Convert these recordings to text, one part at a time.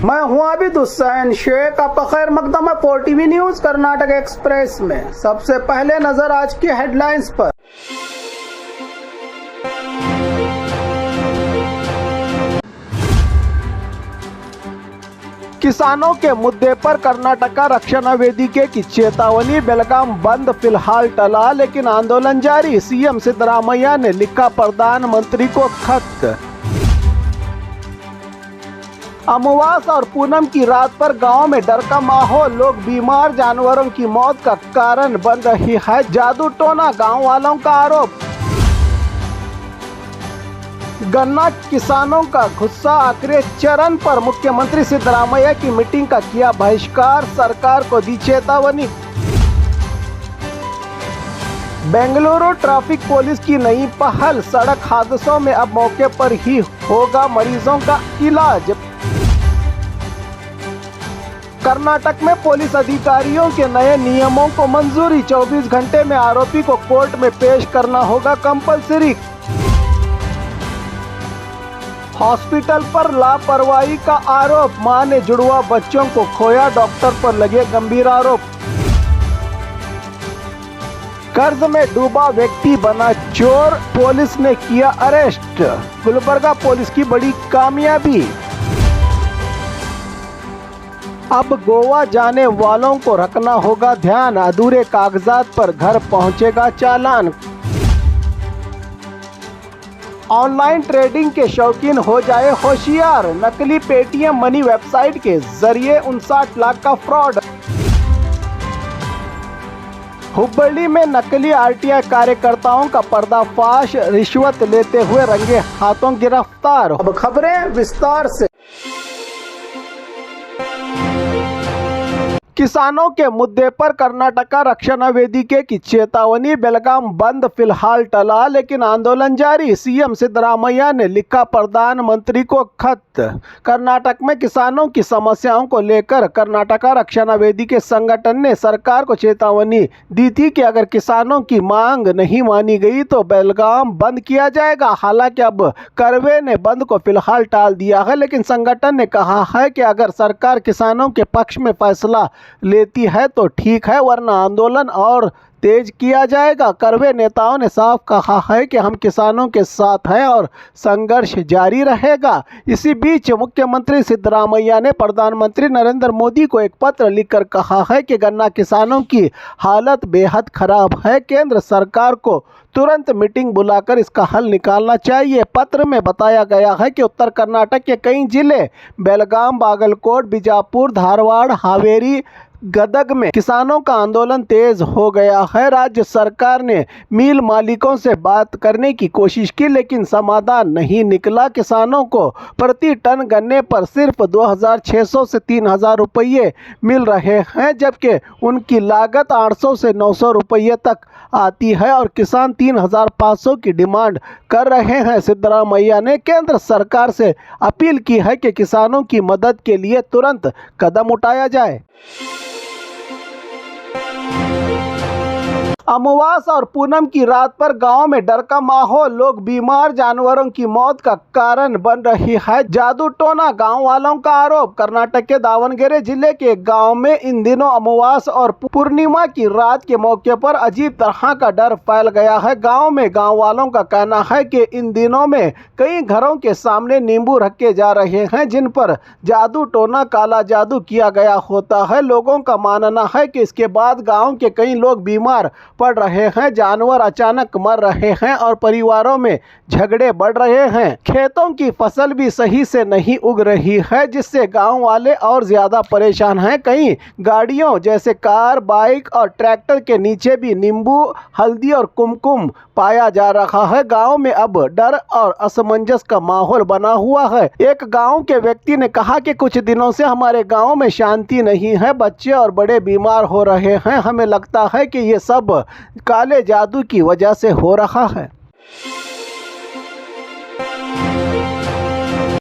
मैं हूं आबिद हुसैन शेख। आपका खैर मकदम है 4TV न्यूज कर्नाटक एक्सप्रेस में। सबसे पहले नजर आज की हेडलाइंस पर। किसानों के मुद्दे पर कर्नाटक रक्षण वेदिके की चेतावनी। बेलगाम बंद फिलहाल टला, लेकिन आंदोलन जारी। सीएम सिद्धरामैया ने लिखा प्रधानमंत्री को खत। अमावस और पूनम की रात पर गांव में डर का माहौल। लोग बीमार, जानवरों की मौत का कारण बन रही है जादू टोना, गांव वालों का आरोप। गन्ना किसानों का गुस्सा आखिरी चरण पर। मुख्यमंत्री सिद्धरामैया की मीटिंग का किया बहिष्कार, सरकार को दी चेतावनी। बेंगलुरु ट्रैफिक पुलिस की नई पहल, सड़क हादसों में अब मौके पर ही होगा मरीजों का इलाज। कर्नाटक में पुलिस अधिकारियों के नए नियमों को मंजूरी। 24 घंटे में आरोपी को कोर्ट में पेश करना होगा कंपलसरी। हॉस्पिटल पर लापरवाही का आरोप, मां ने जुड़वा बच्चों को खोया, डॉक्टर पर लगे गंभीर आरोप। कर्ज में डूबा व्यक्ति बना चोर, पुलिस ने किया अरेस्ट। गुलबर्गा पुलिस की बड़ी कामयाबी। अब गोवा जाने वालों को रखना होगा ध्यान, अधूरे कागजात पर घर पहुंचेगा चालान। ऑनलाइन ट्रेडिंग के शौकीन हो जाए होशियार, नकली पेटीएम मनी वेबसाइट के जरिए 59 लाख का फ्रॉड। हुबली में नकली आरटीआई कार्यकर्ताओं का पर्दाफाश, रिश्वत लेते हुए रंगे हाथों गिरफ्तार। अब खबरें विस्तार से। किसानों के मुद्दे पर कर्नाटक रक्षण वेदिके की चेतावनी। बेलगाम बंद फिलहाल टला, लेकिन आंदोलन जारी। सीएम सिद्धरामैया ने लिखा प्रधानमंत्री को खत। कर्नाटक में किसानों की समस्याओं को लेकर कर्नाटक रक्षण वेदिके संगठन ने सरकार को चेतावनी दी थी कि अगर किसानों की मांग नहीं मानी गई तो बेलगाम बंद किया जाएगा। हालांकि अब कर्वे ने बंद को फिलहाल टाल दिया है, लेकिन संगठन ने कहा है कि अगर सरकार किसानों के पक्ष में फैसला लेती है तो ठीक है, वरना आंदोलन और तेज किया जाएगा। कर्वे नेताओं ने साफ कहा है कि हम किसानों के साथ हैं और संघर्ष जारी रहेगा। इसी बीच मुख्यमंत्री सिद्धरामैया ने प्रधानमंत्री नरेंद्र मोदी को एक पत्र लिखकर कहा है कि गन्ना किसानों की हालत बेहद खराब है, केंद्र सरकार को तुरंत मीटिंग बुलाकर इसका हल निकालना चाहिए। पत्र में बताया गया है कि उत्तर कर्नाटक के कई जिले बेलगाम, बागलकोट, बीजापुर, धारवाड़, हावेरी, गदग में किसानों का आंदोलन तेज हो गया है। राज्य सरकार ने मिल मालिकों से बात करने की कोशिश की, लेकिन समाधान नहीं निकला। किसानों को प्रति टन गन्ने पर सिर्फ 2600 से 3000 रुपये मिल रहे हैं, जबकि उनकी लागत 800 से 900 रुपये तक आती है और किसान 3500 की डिमांड कर रहे हैं। सिद्धरामैया ने केंद्र सरकार से अपील की है कि किसानों की मदद के लिए तुरंत कदम उठाया जाए। अमावस और पूनम की रात पर गांव में डर का माहौल। लोग बीमार, जानवरों की मौत का कारण बन रही है जादू टोना, गांव वालों का आरोप। कर्नाटक के दावणगेरे जिले के गांव में इन दिनों अमावस और पूर्णिमा की रात के मौके पर अजीब तरह का डर फैल गया है। गांव में गांव वालों का कहना है कि इन दिनों में कई घरों के सामने नींबू रखे जा रहे हैं, जिन पर जादू टोना, काला जादू किया गया होता है। लोगों का मानना है कि इसके बाद गाँव के कई लोग बीमार पड़ रहे हैं, जानवर अचानक मर रहे हैं और परिवारों में झगड़े बढ़ रहे हैं। खेतों की फसल भी सही से नहीं उग रही है, जिससे गांव वाले और ज्यादा परेशान हैं। कई गाड़ियों जैसे कार, बाइक और ट्रैक्टर के नीचे भी नींबू, हल्दी और कुमकुम पाया जा रहा है। गांव में अब डर और असमंजस का माहौल बना हुआ है। एक गांव के व्यक्ति ने कहा कि कुछ दिनों से हमारे गांव में शांति नहीं है, बच्चे और बड़े बीमार हो रहे हैं। हमें लगता है कि ये सब काले जादू की वजह से हो रहा है।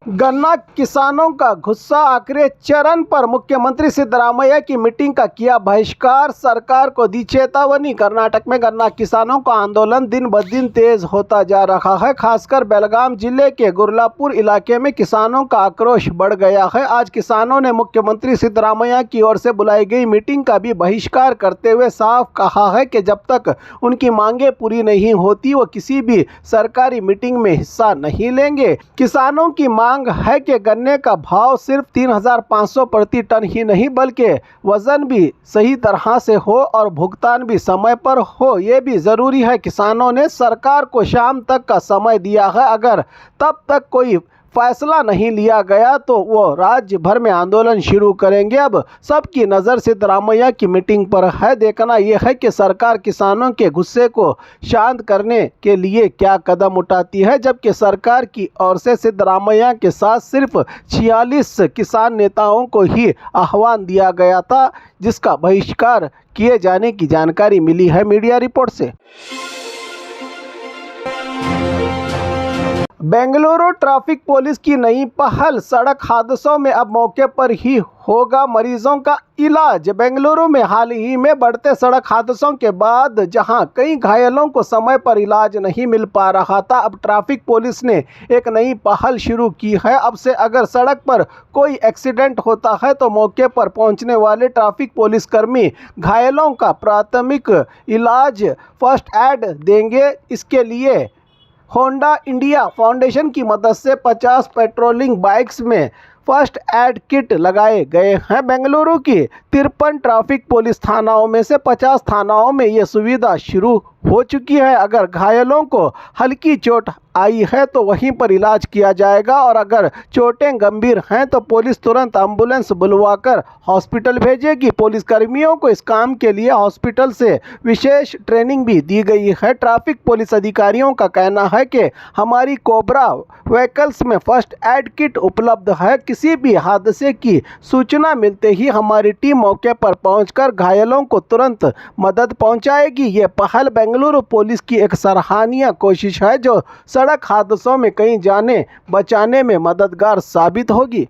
गन्ना किसानों का गुस्सा आखिरी चरण पर, मुख्यमंत्री सिद्धरामैया की मीटिंग का किया बहिष्कार, सरकार को दी चेतावनी। कर्नाटक में गन्ना किसानों का आंदोलन दिन ब दिन तेज होता जा रहा है। खासकर बेलगाम जिले के गुरलापुर इलाके में किसानों का आक्रोश बढ़ गया है। आज किसानों ने मुख्यमंत्री सिद्धरामैया की ओर से बुलाई गई मीटिंग का भी बहिष्कार करते हुए साफ कहा है कि जब तक उनकी मांगें पूरी नहीं होती वो किसी भी सरकारी मीटिंग में हिस्सा नहीं लेंगे। किसानों की मांग है कि गन्ने का भाव सिर्फ 3,500 प्रति टन ही नहीं बल्कि वजन भी सही तरह से हो और भुगतान भी समय पर हो, ये भी जरूरी है। किसानों ने सरकार को शाम तक का समय दिया है, अगर तब तक कोई फैसला नहीं लिया गया तो वो राज्य भर में आंदोलन शुरू करेंगे। अब सबकी नज़र सिद्धरामैया की मीटिंग पर है। देखना यह है कि सरकार किसानों के गुस्से को शांत करने के लिए क्या कदम उठाती है, जबकि सरकार की ओर से सिद्धरामैया के साथ सिर्फ 46 किसान नेताओं को ही आह्वान दिया गया था, जिसका बहिष्कार किए जाने की जानकारी मिली है मीडिया रिपोर्ट से। बेंगलुरु ट्रैफिक पुलिस की नई पहल, सड़क हादसों में अब मौके पर ही होगा मरीजों का इलाज। बेंगलुरु में हाल ही में बढ़ते सड़क हादसों के बाद जहां कई घायलों को समय पर इलाज नहीं मिल पा रहा था, अब ट्रैफिक पुलिस ने एक नई पहल शुरू की है। अब से अगर सड़क पर कोई एक्सीडेंट होता है तो मौके पर पहुंचने वाले ट्रैफिक पुलिसकर्मी घायलों का प्राथमिक इलाज फर्स्ट एड देंगे। इसके लिए होंडा इंडिया फाउंडेशन की मदद से 50 पेट्रोलिंग बाइक्स में फर्स्ट एड किट लगाए गए हैं। बेंगलुरु की 53 ट्रैफिक पुलिस थानाओं में से 50 थानाओं में ये सुविधा शुरू हो चुकी है। अगर घायलों को हल्की चोट आई है तो वहीं पर इलाज किया जाएगा और अगर चोटें गंभीर हैं तो पुलिस तुरंत एम्बुलेंस बुलवाकर हॉस्पिटल भेजेगी। पुलिस कर्मियों को इस काम के लिए हॉस्पिटल से विशेष ट्रेनिंग भी दी गई है। ट्रैफिक पुलिस अधिकारियों का कहना है कि हमारी कोबरा व्हीकल्स में फर्स्ट एड किट उपलब्ध है। किसी भी हादसे की सूचना मिलते ही हमारी टीम मौके पर पहुंचकर घायलों को तुरंत मदद पहुंचाएगी। ये पहल बेंगलुरु पुलिस की एक सराहनीय कोशिश है जो सड़क हादसों में कई जानें बचाने में मददगार साबित होगी।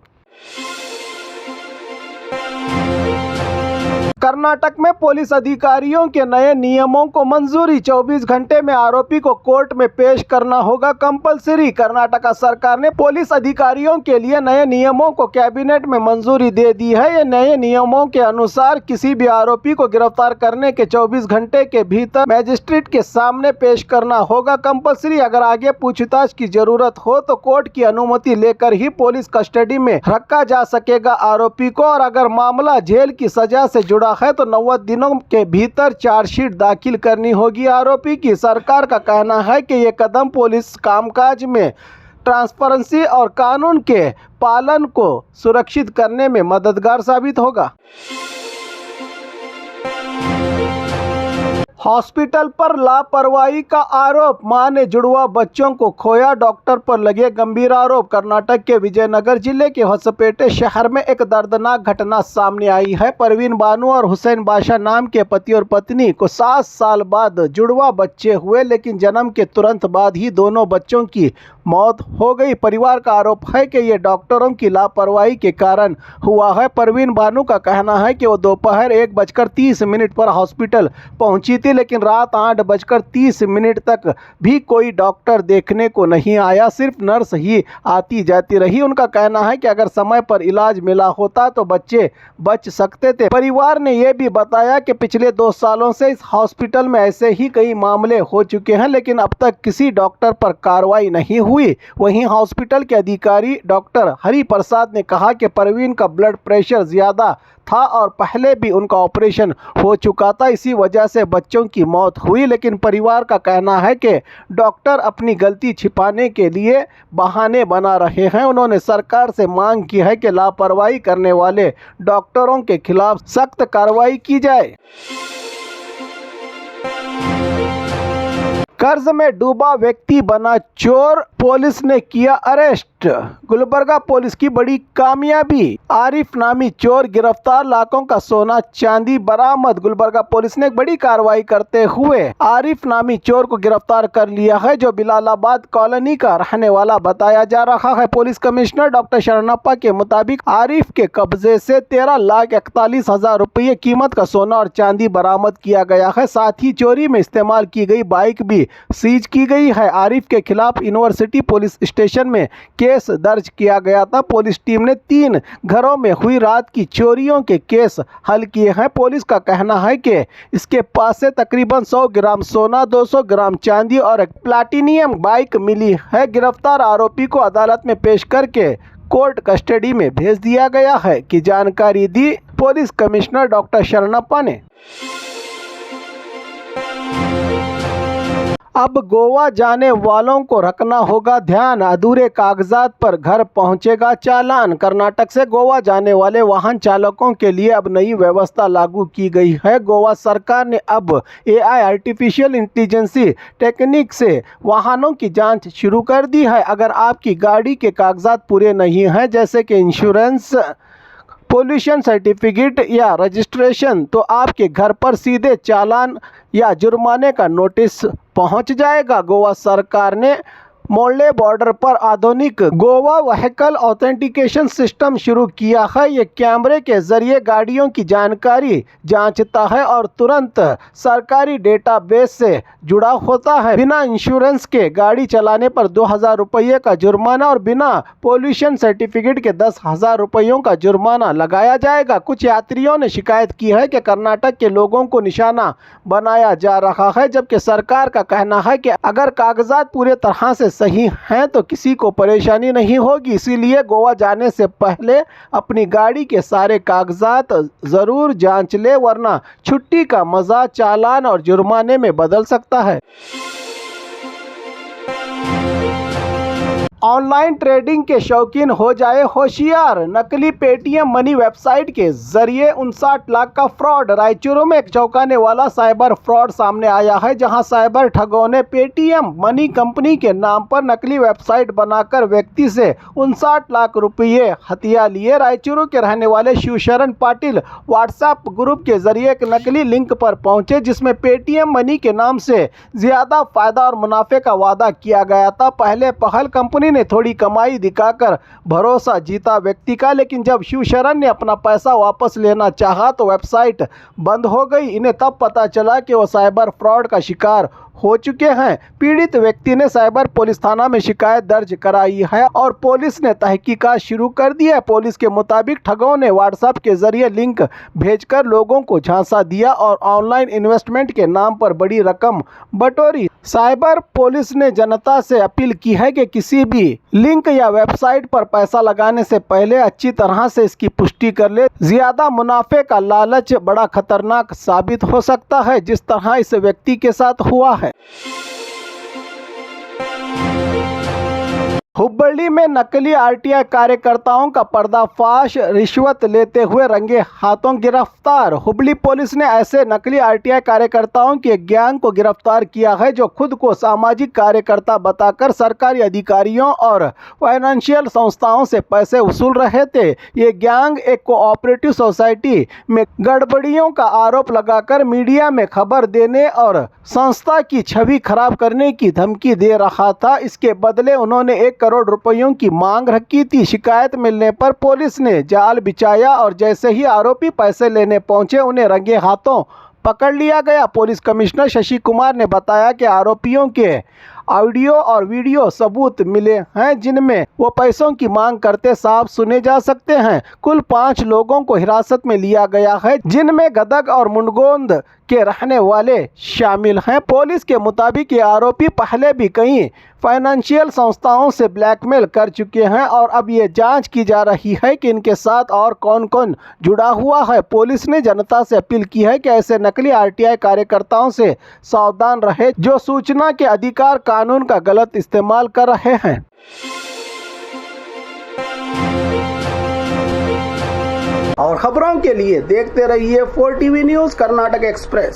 कर्नाटक में पुलिस अधिकारियों के नए नियमों को मंजूरी, 24 घंटे में आरोपी को कोर्ट में पेश करना होगा कंपलसरी। कर्नाटक सरकार ने पुलिस अधिकारियों के लिए नए नियमों को कैबिनेट में मंजूरी दे दी है। ये नए नियमों के अनुसार किसी भी आरोपी को गिरफ्तार करने के 24 घंटे के भीतर मजिस्ट्रेट के सामने पेश करना होगा कंपलसरी। अगर आगे पूछताछ की जरूरत हो तो कोर्ट की अनुमति लेकर ही पुलिस कस्टडी में रखा जा सकेगा आरोपी को, और अगर मामला जेल की सजा से जुड़ा है तो 90 दिनों के भीतर चार्जशीट दाखिल करनी होगी आरोपी की। सरकार का कहना है कि ये कदम पुलिस कामकाज में ट्रांसपेरेंसी और कानून के पालन को सुरक्षित करने में मददगार साबित होगा। हॉस्पिटल पर लापरवाही का आरोप, मां ने जुड़वा बच्चों को खोया, डॉक्टर पर लगे गंभीर आरोप। कर्नाटक के विजयनगर जिले के होसपेटे शहर में एक दर्दनाक घटना सामने आई है। परवीन बानू और हुसैन बादशाह नाम के पति और पत्नी को 7 साल बाद जुड़वा बच्चे हुए, लेकिन जन्म के तुरंत बाद ही दोनों बच्चों की मौत हो गई। परिवार का आरोप है कि ये डॉक्टरों की लापरवाही के कारण हुआ है। परवीन बानू का कहना है कि वो दोपहर 1:30 पर हॉस्पिटल पहुंची थी, लेकिन रात 8:30 तक भी कोई डॉक्टर देखने को नहीं आया, सिर्फ नर्स ही आती जाती रही। उनका कहना है कि अगर समय पर इलाज मिला होता तो बच्चे बच सकते थे। परिवार ने यह भी बताया कि पिछले 2 सालों से इस हॉस्पिटल में ऐसे ही कई मामले हो चुके हैं, लेकिन अब तक किसी डॉक्टर पर कार्रवाई नहीं हुई। वहीं हॉस्पिटल के अधिकारी डॉक्टर हरि प्रसाद ने कहा कि परवीन का ब्लड प्रेशर ज्यादा था और पहले भी उनका ऑपरेशन हो चुका था, इसी वजह से बच्चों की मौत हुई। लेकिन परिवार का कहना है कि डॉक्टर अपनी गलती छिपाने के लिए बहाने बना रहे हैं। उन्होंने सरकार से मांग की है कि लापरवाही करने वाले डॉक्टरों के खिलाफ सख्त कार्रवाई की जाए। कर्ज में डूबा व्यक्ति बना चोर, पुलिस ने किया अरेस्ट। अरेस्ट, गुलबर्गा पुलिस की बड़ी कामयाबी, आरिफ नामी चोर गिरफ्तार, लाखों का सोना चांदी बरामद। गुलबर्गा पुलिस ने एक बड़ी कार्रवाई करते हुए आरिफ नामी चोर को गिरफ्तार कर लिया है, जो बिलालाबाद कॉलोनी का रहने वाला बताया जा रहा है। पुलिस कमिश्नर डॉक्टर शरणप्पा के मुताबिक आरिफ के कब्जे से 13,41,000 रुपये कीमत का सोना और चांदी बरामद किया गया है। साथ ही चोरी में इस्तेमाल की गई बाइक भी सीज की गई है। आरिफ के खिलाफ यूनिवर्सिटी पुलिस स्टेशन में केस दर्ज किया गया था। पुलिस टीम ने 3 घरों में हुई रात की चोरियों के केस हल किए हैं। पुलिस का कहना है कि इसके पास से तकरीबन 100 ग्राम सोना, 200 ग्राम चांदी और एक प्लाटिनियम बाइक मिली है। गिरफ्तार आरोपी को अदालत में पेश करके कोर्ट कस्टडी में भेज दिया गया है की जानकारी दी पुलिस कमिश्नर डॉक्टर शरणप्पा ने। अब गोवा जाने वालों को रखना होगा ध्यान, अधूरे कागजात पर घर पहुंचेगा चालान। कर्नाटक से गोवा जाने वाले वाहन चालकों के लिए अब नई व्यवस्था लागू की गई है। गोवा सरकार ने अब AI आर्टिफिशियल इंटेलिजेंसी टेक्निक से वाहनों की जांच शुरू कर दी है। अगर आपकी गाड़ी के कागजात पूरे नहीं हैं, जैसे कि इंश्योरेंस, पोल्यूशन सर्टिफिकेट या रजिस्ट्रेशन, तो आपके घर पर सीधे चालान या जुर्माने का नोटिस पहुंच जाएगा। गोवा सरकार ने मोल्ले बॉर्डर पर आधुनिक गोवा व्हीकल ऑथेंटिकेशन सिस्टम शुरू किया है। ये कैमरे के जरिए गाड़ियों की जानकारी जांचता है और तुरंत सरकारी डेटाबेस से जुड़ा होता है। बिना इंश्योरेंस के गाड़ी चलाने पर 2,000 रुपये का जुर्माना और बिना पोल्यूशन सर्टिफिकेट के 10,000 रुपयों का जुर्माना लगाया जाएगा। कुछ यात्रियों ने शिकायत की है कि कर्नाटक के लोगों को निशाना बनाया जा रहा है, जबकि सरकार का कहना है कि अगर कागजात पूरे तरह से सही हैं तो किसी को परेशानी नहीं होगी। इसीलिए गोवा जाने से पहले अपनी गाड़ी के सारे कागजात ज़रूर जांच ले, वरना छुट्टी का मज़ा चालान और जुर्माने में बदल सकता है। ऑनलाइन ट्रेडिंग के शौकीन हो जाए होशियार, नकली पेटीएम मनी वेबसाइट के जरिए 59 लाख का फ्रॉड। रायचूर में एक चौंकाने वाला साइबर फ्रॉड सामने आया है, जहां साइबर ठगों ने पेटीएम मनी कंपनी के नाम पर नकली वेबसाइट बनाकर व्यक्ति से 59 लाख रुपये हथिया लिए। रायचूर के रहने वाले शिवशरण पाटिल व्हाट्सएप ग्रुप के जरिए एक नकली लिंक पर पहुंचे, जिसमें पेटीएम मनी के नाम से ज्यादा फायदा और मुनाफे का वादा किया गया था। पहले पहल कंपनी ने थोड़ी कमाई दिखाकर भरोसा जीता व्यक्ति का, लेकिन जब शिवशरण ने अपना पैसा वापस लेना चाहा तो वेबसाइट बंद हो गई। इन्हें तब पता चला कि वो साइबर फ्रॉड का शिकार हो चुके हैं। पीड़ित व्यक्ति ने साइबर पुलिस थाना में शिकायत दर्ज कराई है और पुलिस ने तहकीकात शुरू कर दी है। पुलिस के मुताबिक ठगों ने व्हाट्सएप के जरिए लिंक भेजकर लोगों को झांसा दिया और ऑनलाइन इन्वेस्टमेंट के नाम पर बड़ी रकम बटोरी। साइबर पुलिस ने जनता से अपील की है कि किसी भी लिंक या वेबसाइट पर पैसा लगाने से पहले अच्छी तरह से इसकी पुष्टि कर ले। ज्यादा मुनाफे का लालच बड़ा खतरनाक साबित हो सकता है, जिस तरह इस व्यक्ति के साथ हुआ है। हुबली में नकली आरटीआई कार्यकर्ताओं का पर्दाफाश, रिश्वत लेते हुए रंगे हाथों गिरफ्तार। हुबली पुलिस ने ऐसे नकली आरटीआई कार्यकर्ताओं की एक गैंग को गिरफ्तार किया है, जो खुद को सामाजिक कार्यकर्ता बताकर सरकारी अधिकारियों और फाइनेंशियल संस्थाओं से पैसे वसूल रहे थे। ये गैंग एक कोऑपरेटिव सोसाइटी में गड़बड़ियों का आरोप लगाकर मीडिया में खबर देने और संस्था की छवि खराब करने की धमकी दे रहा था। इसके बदले उन्होंने 1 करोड़ रुपयों की मांग रखी थी। शिकायत मिलने पर पुलिस ने जाल बिछाया और जैसे ही आरोपी पैसे लेने पहुंचे, उन्हें रंगे हाथों पकड़ लिया गया। पुलिस कमिश्नर शशि कुमार ने बताया कि आरोपियों के ऑडियो और वीडियो सबूत मिले हैं, जिनमें वो पैसों की मांग करते साफ सुने जा सकते हैं। कुल 5 लोगों को हिरासत में लिया गया है, जिनमें गदग और मुंडगोंद के रहने वाले शामिल हैं। पुलिस के मुताबिक ये आरोपी पहले भी कई फाइनेंशियल संस्थाओं से ब्लैकमेल कर चुके हैं और अब ये जांच की जा रही है कि इनके साथ और कौन कौन जुड़ा हुआ है। पुलिस ने जनता से अपील की है कि ऐसे नकली आरटीआई कार्यकर्ताओं से सावधान रहे, जो सूचना के अधिकार कानून का गलत इस्तेमाल कर रहे हैं। और खबरों के लिए देखते रहिए 4TV न्यूज़ कर्नाटक एक्सप्रेस।